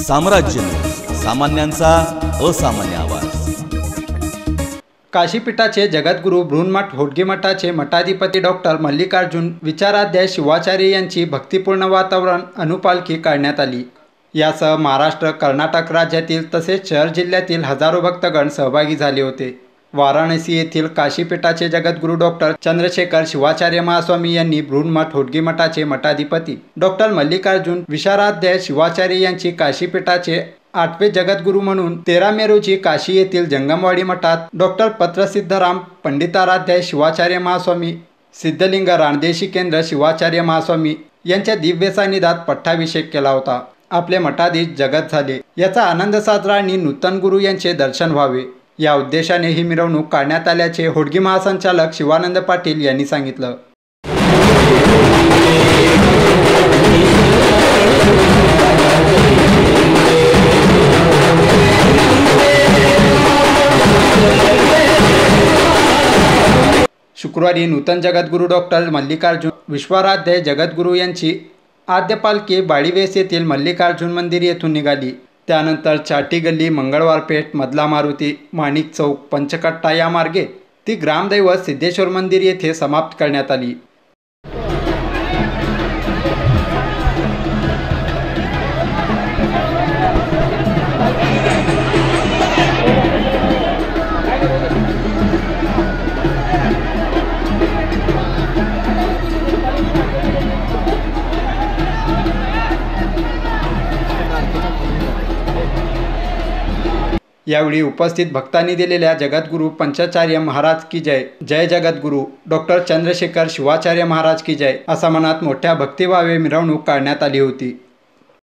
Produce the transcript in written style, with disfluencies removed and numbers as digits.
साम्राज्य सामान्यांचा असामान्य आवाज। काशीपीठाचे जगद्गुरू बृहन्मठ होडगी मठाचे मठाधिपती डॉक्टर मल्लिकार्जुन विचाराध्याय शिवाचार्य यांची भक्तिपूर्ण वातावरण अनुपालखी काढण्यात आली। यासह महाराष्ट्र, कर्नाटक राज्यातील तसेच शहर जिल्ह्यातील हजारो भक्तगण सहभागी झाले होते। वाराणसी येथील काशीपीठाचे जगद्गुरू डॉक्टर चंद्रशेखर शिवाचार्य महास्वामी यांनी बृहन्मठ होडगी मठाचे मठाधिपती डॉक्टर मल्लिकार्जुन विशाराध्याय शिवाचार्य यांची काशीपीठाचे 8वे जगद्गुरू म्हणून 13 मे रोजी काशी येथील जंगमवाडी मठात डॉक्टर पत्रसिद्धराम पंडिताराध्याय शिवाचार्य महास्वामी सिद्धलिंग रानदेशी केंद्र शिवाचार्य महास्वामी यांच्या दिव्य सान्निध्यात पट्टाभिषेक केला होता। आपले मठाधीश जगत झाले याचा आनंद साजरा आणि नूतन गुरु यांचे दर्शन व्हावे या उद्देशाने ही मिरवणूक काढण्यात आल्याचे होडगी महासंचालक शिवानंद पाटील यांनी सांगितलं। शुक्रवारी नूतन जगद्गुरू डॉक्टर मल्लिकार्जुन विश्वाराध्याय जगद्गुरू यांची आद्य पालखी बाळीवेस येथील मल्लिकार्जुन मंदिर येथून निघाली। त्यानंतर चाटी गल्ली, मंगळवार पेठ, मधला मारुती, माणिक चौक, पंचकट्टा या मार्गे ती ग्रामदैवत सिद्धेश्वर मंदिर येथे समाप्त करण्यात आली। यावेळी उपस्थित भक्तांनी दिलेल्या जगद्गुरू पंचाचार्य महाराज की जय, जय जगद्गुरू डॉक्टर चंद्रशेखर शिवाचार्य महाराज की जय असा मनात मोठ्या भक्तिभावे मिरवणूक काढण्यात आली होती।